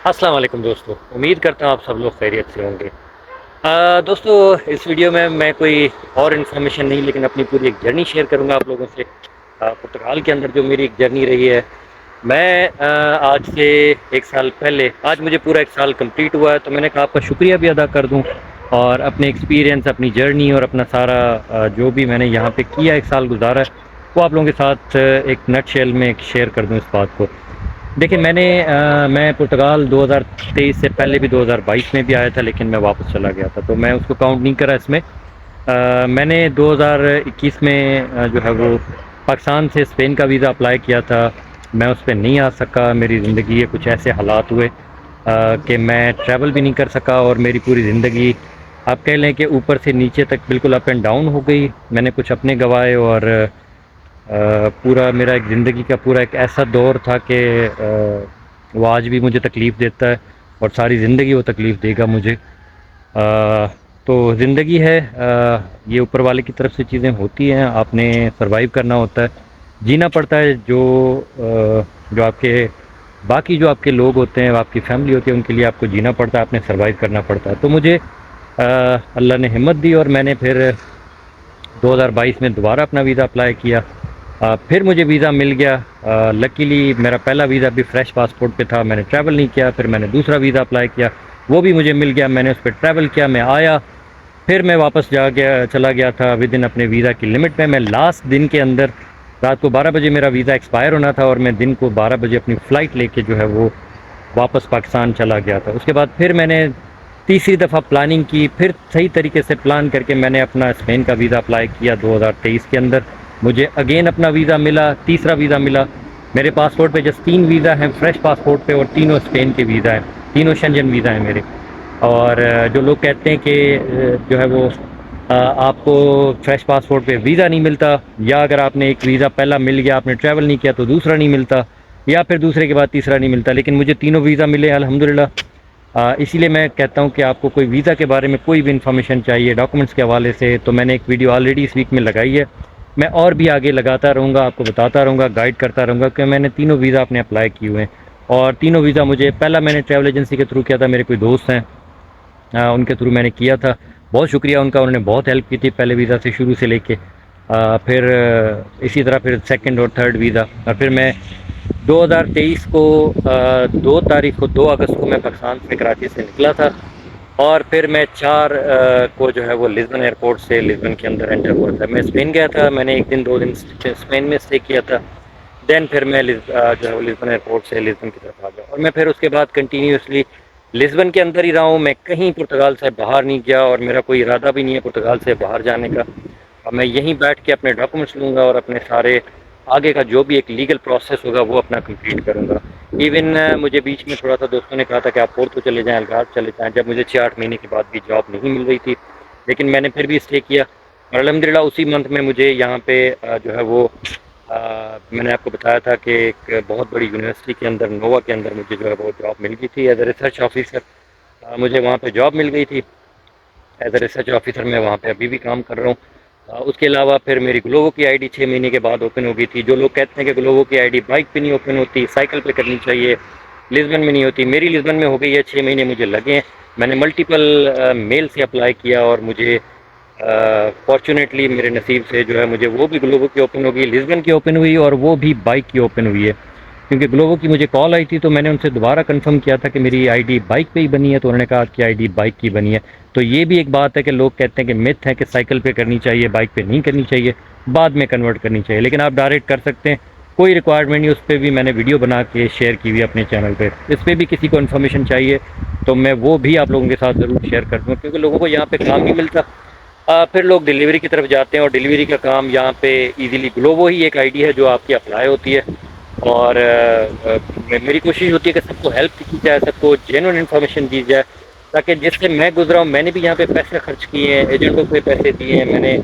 अस्सलाम वालेकुम दोस्तों, उम्मीद करता हूँ आप सब लोग खैरियत से होंगे। दोस्तों, इस वीडियो में मैं कोई और इन्फॉर्मेशन नहीं लेकिन अपनी पूरी एक जर्नी शेयर करूँगा आप लोगों से। पुर्तगाल के अंदर जो मेरी एक जर्नी रही है। मैं आज से 1 साल पहले, आज मुझे पूरा 1 साल कंप्लीट हुआ है, तो मैंने कहा आपका शुक्रिया भी अदा कर दूँ और अपने एक्सपीरियंस, अपनी जर्नी और अपना सारा जो भी मैंने यहाँ पे किया 1 साल गुज़ारा है, वो आप लोगों के साथ एक नटशेल में एक शेयर कर दूँ इस बात को। देखिए मैं पुर्तगाल 2023 से पहले भी 2022 में भी आया था, लेकिन मैं वापस चला गया था, तो मैं उसको काउंट नहीं करा इसमें। मैंने 2021 में जो है वो पाकिस्तान से स्पेन का वीज़ा अप्लाई किया था। मैं उस पर नहीं आ सका, मेरी ज़िंदगी के कुछ ऐसे हालात हुए कि मैं ट्रैवल भी नहीं कर सका और मेरी पूरी ज़िंदगी आप कह लें कि ऊपर से नीचे तक बिल्कुल अप एंड डाउन हो गई। मैंने कुछ अपने गंवाए और पूरा मेरा एक ज़िंदगी का पूरा एक ऐसा दौर था कि वो आज भी मुझे तकलीफ़ देता है और सारी ज़िंदगी वो तकलीफ़ देगा मुझे। तो ज़िंदगी है, ये ऊपर वाले की तरफ से चीज़ें होती हैं, आपने सरवाइव करना होता है, जीना पड़ता है। जो आपके बाकी जो आपके लोग होते हैं, आपकी फैमिली होती है, उनके लिए आपको जीना पड़ता है, आपने सरवाइव करना पड़ता है। तो मुझे अल्लाह ने हिम्मत दी और मैंने फिर 2022 में दोबारा अपना वीज़ा अप्लाई किया। फिर मुझे वीज़ा मिल गया। लकीली मेरा पहला वीज़ा भी फ्रेश पासपोर्ट पे था, मैंने ट्रैवल नहीं किया। फिर मैंने दूसरा वीज़ा अप्लाई किया, वो भी मुझे मिल गया, मैंने उस पर ट्रैवल किया, मैं आया। फिर मैं वापस चला गया था विद इन अपने वीज़ा की लिमिट में। मैं लास्ट दिन के अंदर, रात को 12 बजे मेरा वीज़ा एक्सपायर होना था और मैं दिन को 12 बजे अपनी फ़्लाइट लेके जो है वो वापस पाकिस्तान चला गया था। उसके बाद फिर मैंने तीसरी दफ़ा प्लानिंग की, फिर सही तरीके से प्लान करके मैंने अपना स्पेन का वीज़ा अप्लाई किया 2023 के अंदर। मुझे अगेन अपना वीज़ा मिला, तीसरा वीज़ा मिला। मेरे पासपोर्ट पे जस्ट 3 वीज़ा हैं फ्रेश पासपोर्ट पे और तीनों स्पेन के वीज़ा हैं, तीनों शेंजन वीज़ा हैं मेरे। और जो लोग कहते हैं कि जो है वो आपको फ्रेश पासपोर्ट पे वीज़ा नहीं मिलता, या अगर आपने एक वीज़ा पहला मिल गया, आपने ट्रैवल नहीं किया तो दूसरा नहीं मिलता, या फिर दूसरे के बाद तीसरा नहीं मिलता, लेकिन मुझे तीनों वीज़ा मिले अल्हम्दुलिल्लाह। इसीलिए मैं कहता हूँ कि आपको कोई वीज़ा के बारे में कोई भी इन्फॉर्मेशन चाहिए डॉक्यूमेंट्स के हवाले से, तो मैंने एक वीडियो ऑलरेडी इस वीक में लगाई है। मैं और भी आगे लगाता रहूँगा, आपको बताता रहूँगा, गाइड करता रहूँगा कि मैंने तीनों वीज़ा अपने अप्लाई किए हुए हैं। और तीनों वीज़ा मुझे, पहला मैंने ट्रैवल एजेंसी के थ्रू किया था, मेरे कोई दोस्त हैं उनके थ्रू मैंने किया था। बहुत शुक्रिया उनका, उन्होंने बहुत हेल्प की थी पहले वीज़ा से शुरू से लेके। फिर इसी तरह फिर सेकंड और थर्ड वीज़ा, और फिर मैं 2023 को 2 तारीख को, 2 अगस्त को मैं पाकिस्तान से, कराची से निकला था। और फिर मैं 4 को जो है वो लिस्बन एयरपोर्ट से लिस्बन के अंदर एंटर हुआ था। मैं स्पेन गया था, मैंने 1 दिन 2 दिन स्पेन में स्टे किया था। देन फिर मैं जो है वो लिस्बन एयरपोर्ट से लिस्बन की तरफ आ गया और मैं फिर उसके बाद कंटिन्यूसली लिस्बन के अंदर ही रहा हूँ। मैं कहीं पुर्तगाल से बाहर नहीं गया और मेरा कोई इरादा भी नहीं है पुर्तगाल से बाहर जाने का। और मैं यहीं बैठ के अपने डॉक्यूमेंट्स लूँगा और अपने सारे आगे का जो भी एक लीगल प्रोसेस होगा वो अपना कंप्लीट करूँगा। इवन मुझे बीच में थोड़ा सा दोस्तों ने कहा था कि आप पोर्तो चले जाएँ, अलगार चले जाएँ, जब मुझे 6-8 महीने के बाद भी जॉब नहीं मिल रही थी, लेकिन मैंने फिर भी स्टे किया और अल्हम्दुलिल्लाह उसी मंथ में मुझे यहाँ पे जो है वो मैंने आपको बताया था कि एक बहुत बड़ी यूनिवर्सिटी के अंदर, नोवा के अंदर, मुझे जो है वो जॉब मिल गई थी एज ए रिसर्च ऑफिसर। मुझे वहाँ पे जॉब मिल गई थी एज ए रिसर्च ऑफिसर। मैं वहाँ पे अभी भी काम कर रहा हूँ। उसके अलावा फिर मेरी ग्लोवो की आईडी 6 महीने के बाद ओपन हो गई थी। जो लोग कहते हैं कि ग्लोवो की आईडी बाइक पे नहीं ओपन होती, साइकिल पे करनी चाहिए, लिस्बन में नहीं होती, मेरी लिस्बन में हो गई है। 6 महीने मुझे लगे हैं। मैंने मल्टीपल मेल से अप्लाई किया और मुझे फॉर्चुनेटली मेरे नसीब से जो है मुझे वो भी ग्लोबो की ओपन हो गई, लिस्बन की ओपन हुई और वो भी बाइक की ओपन हुई है। क्योंकि ग्लोबो की मुझे कॉल आई थी तो मैंने उनसे दोबारा कंफर्म किया था कि मेरी आईडी बाइक पे ही बनी है, तो उन्होंने कहा कि आईडी बाइक की बनी है। तो ये भी एक बात है कि लोग कहते हैं कि मिथ है कि साइकिल पे करनी चाहिए, बाइक पे नहीं करनी चाहिए, बाद में कन्वर्ट करनी चाहिए, लेकिन आप डायरेक्ट कर सकते हैं, कोई रिक्वायरमेंट नहीं। उस पर भी मैंने वीडियो बना के शेयर की हुई अपने चैनल पे। इस पर भी किसी को इन्फॉर्मेशन चाहिए तो मैं वो भी आप लोगों के साथ ज़रूर शेयर कर दूँगा, क्योंकि लोगों को यहाँ पे काम नहीं मिलता। फिर लोग डिलीवरी की तरफ जाते हैं और डिलीवरी का काम यहाँ पे इजीली, ग्लोबो ही एक आईडी है जो आपकी अप्लाई होती है। और मेरी कोशिश होती है कि सबको हेल्प की जाए, सबको जेन्युइन इन्फॉर्मेशन दी जाए, ताकि जिससे मैं गुजरा हूँ, मैंने भी यहाँ पे पैसे खर्च किए हैं, एजेंटों पे पैसे दिए हैं मैंने,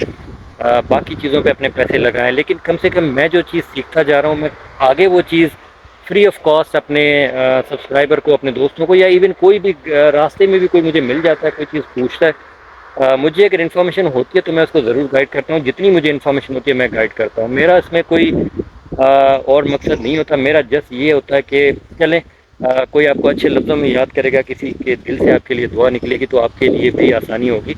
बाकी चीज़ों पे अपने पैसे लगाए, लेकिन कम से कम मैं जो चीज़ सीखता जा रहा हूँ, मैं आगे वो चीज़ फ्री ऑफ कॉस्ट अपने सब्सक्राइबर को, अपने दोस्तों को, या इवन कोई भी रास्ते में भी कोई मुझे मिल जाता है, कोई चीज़ पूछता है, मुझे अगर इन्फॉर्मेशन होती है तो मैं उसको ज़रूर गाइड करता हूँ। जितनी मुझे इन्फॉर्मेशन होती है मैं गाइड करता हूँ। मेरा इसमें कोई और मकसद नहीं होता। मेरा जस्ट ये होता है कि चलें, कोई आपको अच्छे लफ्ज़ों में याद करेगा, किसी के दिल से आपके लिए दुआ निकलेगी तो आपके लिए भी आसानी होगी।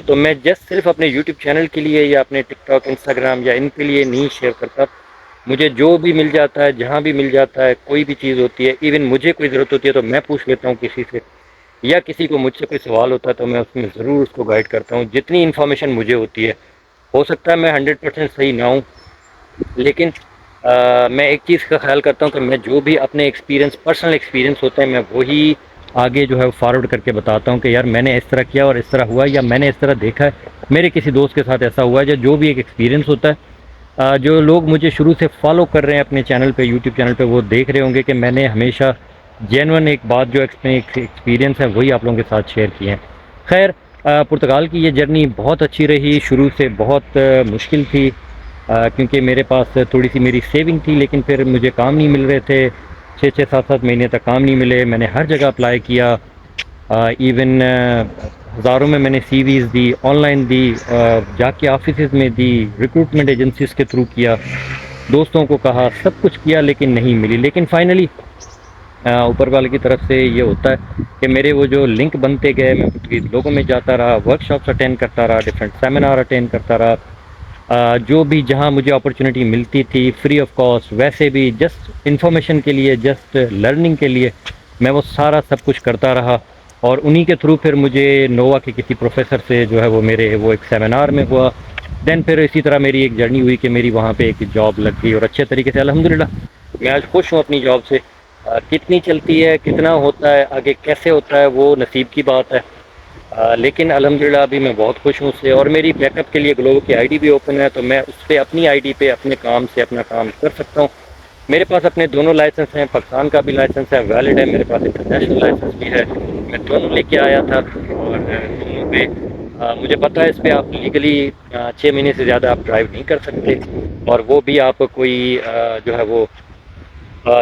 तो मैं जस्ट सिर्फ अपने यूट्यूब चैनल के लिए या अपने टिकटॉक, इंस्टाग्राम या इनके लिए नहीं शेयर करता। मुझे जो भी मिल जाता है, जहाँ भी मिल जाता है, कोई भी चीज़ होती है, इवन मुझे कोई ज़रूरत होती है तो मैं पूछ लेता हूँ किसी से, या किसी को मुझसे कोई सवाल होता है तो मैं उसमें ज़रूर उसको गाइड करता हूँ जितनी इन्फॉर्मेशन मुझे होती है। हो सकता है मैं 100% सही ना हूँ, लेकिन मैं एक चीज़ का ख्याल करता हूँ कि मैं जो भी अपने एक्सपीरियंस, पर्सनल एक्सपीरियंस होते हैं, मैं वही आगे जो है फॉरवर्ड करके बताता हूँ कि यार मैंने इस तरह किया और इस तरह हुआ, या मैंने इस तरह देखा है, मेरे किसी दोस्त के साथ ऐसा हुआ है, या जो भी एक एक्सपीरियंस होता है। जो लोग मुझे शुरू से फॉलो कर रहे हैं अपने चैनल पे, यूट्यूब चैनल पे, वो देख रहे होंगे कि मैंने हमेशा जेन्युइन एक बात, जो एक्सपीरियंस है, वही आप लोगों के साथ शेयर किए हैं। खैर, पुर्तगाल की ये जर्नी बहुत अच्छी रही, शुरू से बहुत मुश्किल थी, क्योंकि मेरे पास थोड़ी सी मेरी सेविंग थी, लेकिन फिर मुझे काम नहीं मिल रहे थे। 6-6 7-7 महीने तक काम नहीं मिले। मैंने हर जगह अप्लाई किया, इवन हज़ारों में मैंने सीवीज़ दी, ऑनलाइन दी, जाके ऑफिस में दी, रिक्रूटमेंट एजेंसीज के थ्रू किया, दोस्तों को कहा, सब कुछ किया, लेकिन नहीं मिली। लेकिन फाइनली ऊपर वाले की तरफ से ये होता है कि मेरे वो जो लिंक बनते गए, मैं लोगों में जाता रहा, वर्कशॉप्स अटेंड करता रहा, डिफरेंट सेमिनार अटेंड करता रहा, जो भी जहाँ मुझे अपॉर्चुनिटी मिलती थी फ्री ऑफ कॉस्ट, वैसे भी जस्ट इंफॉर्मेशन के लिए, जस्ट लर्निंग के लिए, मैं वो सारा सब कुछ करता रहा। और उन्हीं के थ्रू फिर मुझे नोवा के किसी प्रोफेसर से जो है वो मेरे वो एक सेमिनार में हुआ। देन फिर इसी तरह मेरी एक जर्नी हुई कि मेरी वहाँ पे एक जॉब लग गई, और अच्छे तरीके से अल्हम्दुलिल्लाह मैं आज खुश हूँ अपनी जॉब से। कितनी चलती है, कितना होता है, आगे कैसे होता है, वो नसीब की बात है। लेकिन अल्हम्दुलिल्लाह अभी मैं बहुत खुश हूँ उससे। और मेरी बैकअप के लिए ग्लोबो की आईडी भी ओपन है, तो मैं उस पर अपनी आईडी पे अपने काम से अपना काम कर सकता हूँ। मेरे पास अपने दोनों लाइसेंस हैं, पाकिस्तान का भी लाइसेंस है, वैलिड है, मेरे पास इंटरनेशनल लाइसेंस भी है। मैं दोनों लेके आया था, और दोनों पे मुझे पता है इस पर आप लीगली 6 महीने से ज़्यादा आप ड्राइव नहीं कर सकते, और वो भी आप कोई जो है वो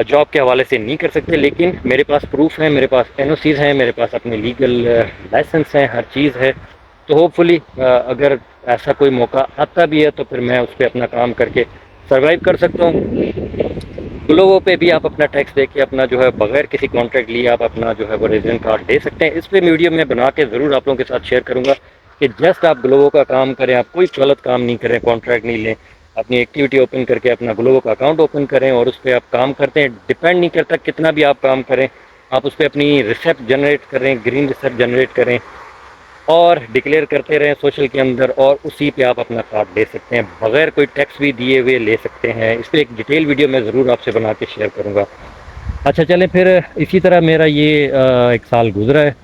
जॉब के हवाले से नहीं कर सकते। लेकिन मेरे पास प्रूफ है, मेरे पास एनओसीज़ हैं, मेरे पास अपने लीगल लाइसेंस हैं, हर चीज़ है। तो होपफुली अगर ऐसा कोई मौका आता भी है तो फिर मैं उस पर अपना काम करके सर्वाइव कर सकता हूँ। ग्लोबो पे भी आप अपना टैक्स दे के, अपना जो है बगैर किसी कॉन्ट्रैक्ट लिए आप अपना जो है वो रेजिडेंट कार्ड दे सकते हैं। इस पर वीडियो में बना के ज़रूर आप लोगों के साथ शेयर करूँगा कि जस्ट आप ग्लोबो का काम करें, आप कोई गलत काम नहीं करें, कॉन्ट्रैक्ट नहीं लें, अपनी एक्टिविटी ओपन करके अपना ग्लोबो का अकाउंट ओपन करें और उस पर आप काम करते हैं। डिपेंड नहीं करता कितना भी आप काम करें, आप उस पर अपनी रिसिप्ट जनरेट करें, ग्रीन रिसिप्ट जनरेट करें, और डिक्लेयर करते रहें सोशल के अंदर, और उसी पे आप अपना कार्ड ले सकते हैं, बगैर कोई टैक्स भी दिए हुए ले सकते हैं। इस पर एक डिटेल वीडियो मैं ज़रूर आपसे बना के शेयर करूँगा। अच्छा चलें फिर, इसी तरह मेरा ये एक साल गुजरा है।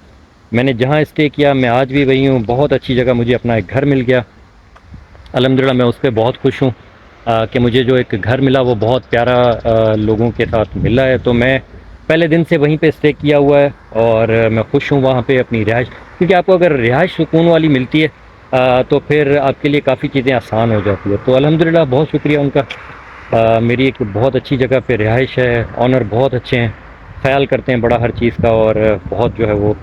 मैंने जहाँ स्टे किया मैं आज भी वही हूँ। बहुत अच्छी जगह मुझे अपना एक घर मिल गया, अल्हम्दुलिल्लाह मैं उस पर बहुत खुश हूँ कि मुझे जो एक घर मिला वो बहुत प्यारा लोगों के साथ मिला है। तो मैं पहले दिन से वहीं पे स्टे किया हुआ है, और मैं खुश हूँ वहाँ पे अपनी रिहाइश, क्योंकि आपको अगर रिहाइश सुकून वाली मिलती है तो फिर आपके लिए काफ़ी चीज़ें आसान हो जाती है। तो अल्हम्दुलिल्लाह बहुत शुक्रिया उनका। मेरी एक बहुत अच्छी जगह पे रिहाइश है, ऑनर बहुत अच्छे हैं, ख्याल करते हैं बड़ा हर चीज़ का, और बहुत जो है वो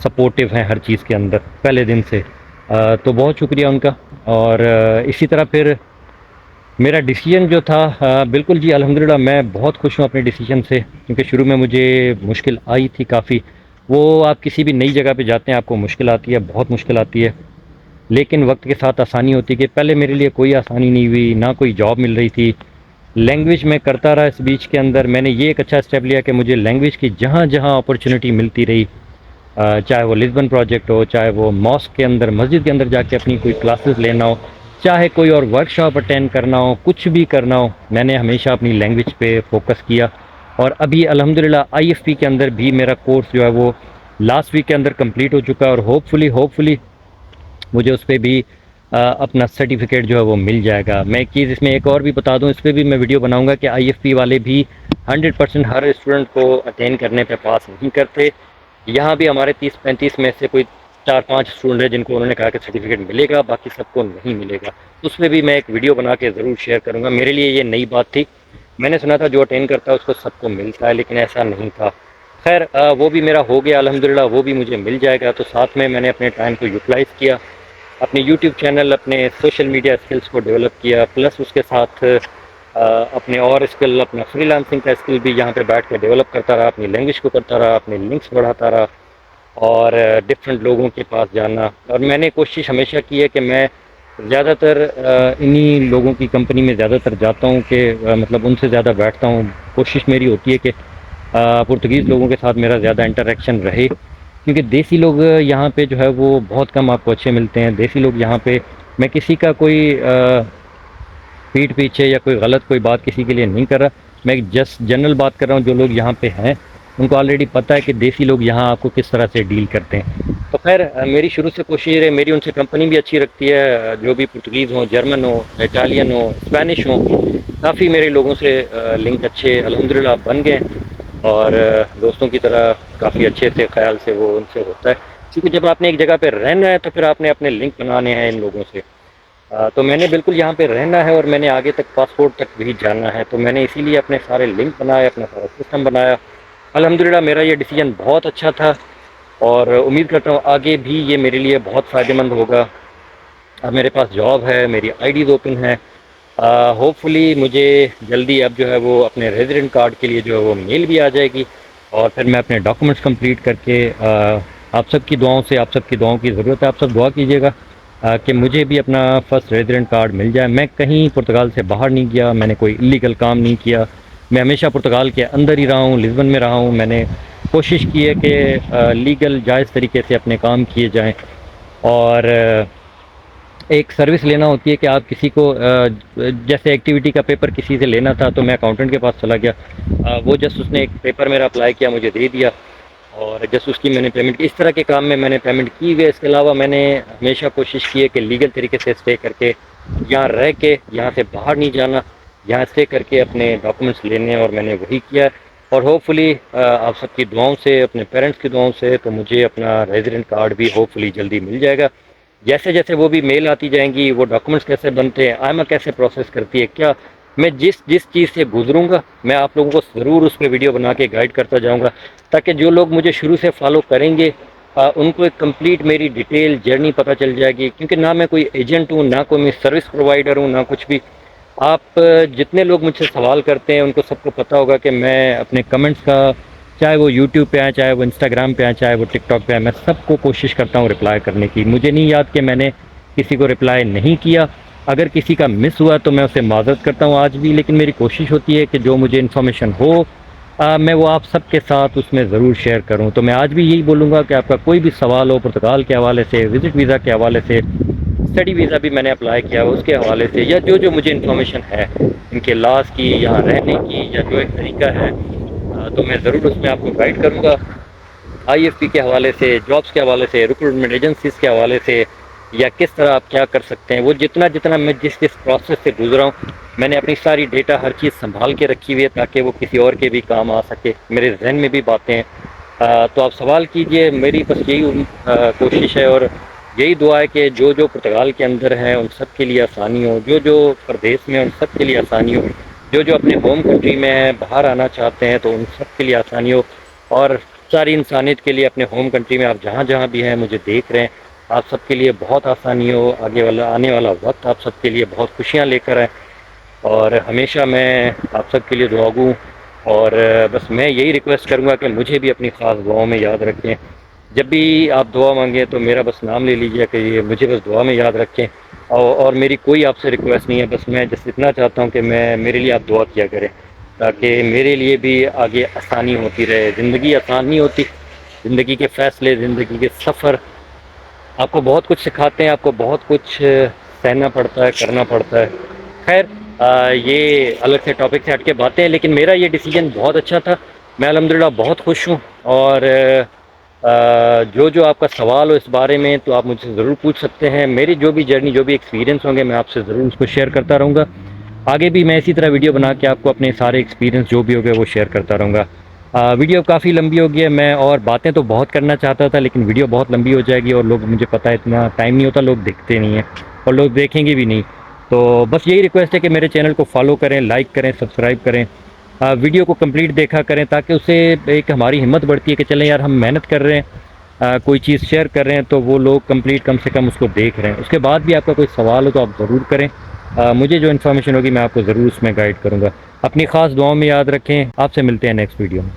सपोर्टिव हैं हर चीज़ के अंदर पहले दिन से। तो बहुत शुक्रिया उनका। और इसी तरह फिर मेरा डिसीजन जो था, बिल्कुल जी अल्हम्दुलिल्लाह मैं बहुत खुश हूँ अपने डिसीजन से, क्योंकि शुरू में मुझे मुश्किल आई थी काफ़ी। वो आप किसी भी नई जगह पे जाते हैं आपको मुश्किल आती है, बहुत मुश्किल आती है, लेकिन वक्त के साथ आसानी होती है। कि पहले मेरे लिए कोई आसानी नहीं हुई, ना कोई जॉब मिल रही थी, लैंग्वेज में करता रहा। इस बीच के अंदर मैंने ये एक अच्छा स्टेप लिया कि मुझे लैंग्वेज की जहाँ जहाँ अपॉर्चुनिटी मिलती रही, चाहे वो लिस्बन प्रोजेक्ट हो, चाहे वो मॉस्क के अंदर, मस्जिद के अंदर जाके अपनी कोई क्लासेस लेना हो, चाहे कोई और वर्कशॉप अटेंड करना हो, कुछ भी करना हो, मैंने हमेशा अपनी लैंग्वेज पे फोकस किया। और अभी अल्हम्दुलिल्लाह आईएफपी के अंदर भी मेरा कोर्स जो है वो लास्ट वीक के अंदर कंप्लीट हो चुका है, और होपफुली मुझे उस पर भी अपना सर्टिफिकेट जो है वो मिल जाएगा। मैं एक चीज़ इसमें एक और भी बता दूं, इस पर भी मैं वीडियो बनाऊंगा कि आईएफपी वाले भी 100% हर स्टूडेंट को अटेंड करने पे पास नहीं करते। यहाँ भी हमारे 30-35 में से कोई 4-5 स्टूडेंट हैं जिनको उन्होंने कहा कि सर्टिफिकेट मिलेगा, बाकी सबको नहीं मिलेगा। उस पर भी मैं एक वीडियो बना के ज़रूर शेयर करूँगा। मेरे लिए ये नई बात थी, मैंने सुना था जो अटेंड करता है उसको सबको मिलता है, लेकिन ऐसा नहीं था। खैर वो भी मेरा हो गया अल्हम्दुलिल्लाह, वो भी मुझे मिल जाएगा। तो साथ में मैंने अपने टाइम को यूटिलाइज़ किया, अपने यूट्यूब चैनल, अपने सोशल मीडिया स्किल्स को डेवलप किया, प्लस उसके साथ अपने और स्किल, अपना फ्रीलांसिंग का स्किल भी यहाँ पे बैठ के डेवलप करता रहा, अपनी लैंग्वेज को करता रहा, अपने लिंक्स बढ़ाता रहा और डिफरेंट लोगों के पास जाना। और मैंने कोशिश हमेशा की है कि मैं ज़्यादातर इन्हीं लोगों की कंपनी में ज़्यादातर जाता हूँ कि मतलब उनसे ज़्यादा बैठता हूँ। कोशिश मेरी होती है कि पुर्तगीज़ लोगों के साथ मेरा ज़्यादा इंटरेक्शन रहे, क्योंकि देसी लोग यहाँ पे जो है वो बहुत कम आपको अच्छे मिलते हैं। देसी लोग यहाँ पे, मैं किसी का कोई पीठ पीछे या कोई गलत कोई बात किसी के लिए नहीं कर रहा, मैं एक जस्ट जनरल बात कर रहा हूँ। जो लोग यहाँ पे हैं उनको ऑलरेडी पता है कि देसी लोग यहाँ आपको किस तरह से डील करते हैं। तो खैर मेरी शुरू से कोशिश है, मेरी उनसे कंपनी भी अच्छी रखती है, जो भी पुर्तगीज़ हो, जर्मन हो, इटालियन हो, स्पेनिश हो, काफ़ी मेरे लोगों से लिंक अच्छे अल्हम्दुलिल्लाह बन गए। और दोस्तों की तरह काफ़ी अच्छे से ख्याल से वो उनसे होता है, क्योंकि जब आपने एक जगह पे रहना है तो फिर आपने अपने लिंक बनाने हैं इन लोगों से। तो मैंने बिल्कुल यहाँ पे रहना है और मैंने आगे तक पासपोर्ट तक भी जाना है, तो मैंने इसीलिए अपने सारे लिंक बनाए, अपना सारा सिस्टम बनाया। अल्हम्दुलिल्लाह मेरा ये डिसीजन बहुत अच्छा था और उम्मीद करता हूँ आगे भी ये मेरे लिए बहुत फ़ायदेमंद होगा। अब मेरे पास जॉब है, मेरी आईडीज़ ओपन है। होपफुली मुझे जल्दी अब जो है वो अपने रेजिडेंट कार्ड के लिए जो है वो मेल भी आ जाएगी और फिर मैं अपने डॉक्यूमेंट्स कंप्लीट करके आप सबकी दुआओं से, आप सबकी दुआओं की ज़रूरत है, आप सब दुआ कीजिएगा कि मुझे भी अपना फ़र्स्ट रेजिडेंट कार्ड मिल जाए। मैं कहीं पुर्तगाल से बाहर नहीं गया, मैंने कोई इलीगल काम नहीं किया, मैं हमेशा पुर्तगाल के अंदर ही रहा हूँ, लिस्बन में रहा हूँ। मैंने कोशिश की है कि लीगल जायज़ तरीके से अपने काम किए जाएँ। और एक सर्विस लेना होती है कि आप किसी को जैसे एक्टिविटी का पेपर किसी से लेना था तो मैं अकाउंटेंट के पास चला गया, वो जस्ट उसने एक पेपर मेरा अप्लाई किया, मुझे दे दिया और जस्ट उसकी मैंने पेमेंट की। इस तरह के काम में मैंने पेमेंट की हुई है। इसके अलावा मैंने हमेशा कोशिश की है कि लीगल तरीके से स्टे करके यहाँ रह के, यहाँ से बाहर नहीं जाना, यहाँ स्टे करके अपने डॉक्यूमेंट्स लेने, और मैंने वही किया। और होपफुली आप सबकी दुआओं से, अपने पेरेंट्स की दुआओं से, तो मुझे अपना रेजिडेंट कार्ड भी होपफुली जल्दी मिल जाएगा। जैसे जैसे वो भी मेल आती जाएंगी, वो डॉक्यूमेंट्स कैसे बनते हैं, आयमा कैसे प्रोसेस करती है, क्या मैं जिस जिस चीज़ से गुजरूंगा मैं आप लोगों को ज़रूर उस पर वीडियो बना के गाइड करता जाऊंगा, ताकि जो लोग मुझे शुरू से फॉलो करेंगे उनको एक कंप्लीट मेरी डिटेल जर्नी पता चल जाएगी। क्योंकि ना मैं कोई एजेंट हूँ, ना कोई मैं सर्विस प्रोवाइडर हूँ, ना कुछ भी। आप जितने लोग मुझसे सवाल करते हैं उनको सबको पता होगा कि मैं अपने कमेंट्स का, चाहे वो यूट्यूब पे आए, चाहे वो इंस्टाग्राम पे आए, चाहे वो टिकटॉक पे आए, मैं सबको कोशिश करता हूँ रिप्लाई करने की। मुझे नहीं याद कि मैंने किसी को रिप्लाई नहीं किया। अगर किसी का मिस हुआ तो मैं उससे माज़रत करता हूँ आज भी, लेकिन मेरी कोशिश होती है कि जो मुझे इन्फॉर्मेशन हो मैं वो आप सबके साथ उसमें ज़रूर शेयर करूँ। तो मैं आज भी यही बोलूँगा कि आपका कोई भी सवाल हो पुर्तगाल के हवाले से, विज़िट वीज़ा के हवाले से, स्टडी वीज़ा भी मैंने अप्लाई किया है उसके हवाले से, या जो जो मुझे इन्फॉर्मेशन है इनके लॉज की, यहाँ रहने की, या जो एक तरीका है, तो मैं ज़रूर उसमें आपको गाइड करूँगा। आईएफपी के हवाले से, जॉब्स के हवाले से, रिक्रूटमेंट एजेंसीज़ के हवाले से, या किस तरह आप क्या कर सकते हैं, वो जितना जितना मैं जिस जिस प्रोसेस से गुजरा हूँ, मैंने अपनी सारी डेटा हर चीज़ संभाल के रखी हुई है ताकि वो किसी और के भी काम आ सके, मेरे जहन में भी बातें हैं। तो आप सवाल कीजिए, मेरी बस यही कोशिश है और यही दुआ है कि जो जो पुर्तगाल के अंदर हैं उन सब के लिए आसानी हो, जो जो प्रदेश में उन सब के लिए आसानी हो, जो जो अपने होम कंट्री में हैं बाहर आना चाहते हैं तो उन सब के लिए आसानी हो, और सारी इंसानियत के लिए अपने होम कंट्री में आप जहाँ जहाँ भी हैं मुझे देख रहे हैं, आप सबके लिए बहुत आसानी हो। आगे वाला आने वाला वक्त आप सबके लिए बहुत खुशियाँ लेकर आए, और हमेशा मैं आप सबके लिए दुआगू। और बस मैं यही रिक्वेस्ट करूँगा कि मुझे भी अपनी ख़ास दुआओं में याद रखें। जब भी आप दुआ मांगें तो मेरा बस नाम ले लीजिए कि ये मुझे बस दुआ में याद रखें। और मेरी कोई आपसे रिक्वेस्ट नहीं है, बस मैं जिस इतना चाहता हूँ कि मैं मेरे लिए आप दुआ किया करें, ताकि मेरे लिए भी आगे आसानी होती रहे। ज़िंदगी आसान नहीं होती, ज़िंदगी के फ़ैसले, ज़िंदगी के सफ़र आपको बहुत कुछ सिखाते हैं, आपको बहुत कुछ सहना पड़ता है, करना पड़ता है। खैर ये अलग से टॉपिक से हट के बातें हैं, लेकिन मेरा ये डिसीजन बहुत अच्छा था। मैं अल्हम्दुलिल्लाह बहुत खुश हूँ। और जो जो आपका सवाल हो इस बारे में तो आप मुझसे ज़रूर पूछ सकते हैं। मेरी जो भी जर्नी, जो भी एक्सपीरियंस होंगे मैं आपसे ज़रूर उसको शेयर करता रहूँगा। आगे भी मैं इसी तरह वीडियो बना के आपको अपने सारे एक्सपीरियंस जो भी हो गए वो शेयर करता रहूँगा। वीडियो काफ़ी लंबी हो गई है, मैं और बातें तो बहुत करना चाहता था लेकिन वीडियो बहुत लंबी हो जाएगी और लोग, मुझे पता है इतना टाइम नहीं होता, लोग देखते नहीं हैं और लोग देखेंगे भी नहीं। तो बस यही रिक्वेस्ट है कि मेरे चैनल को फॉलो करें, लाइक करें, सब्सक्राइब करें, वीडियो को कंप्लीट देखा करें, ताकि उससे एक हमारी हिम्मत बढ़ती है कि चलें यार हम मेहनत कर रहे हैं, कोई चीज़ शेयर कर रहे हैं तो वो लोग कंप्लीट कम से कम उसको देख रहे हैं। उसके बाद भी आपका कोई सवाल हो तो आप ज़रूर करें। मुझे जो इन्फॉर्मेशन होगी मैं आपको ज़रूर उसमें गाइड करूँगा। अपनी ख़ास दुआओं में याद रखें। आपसे मिलते हैं नेक्स्ट वीडियो में।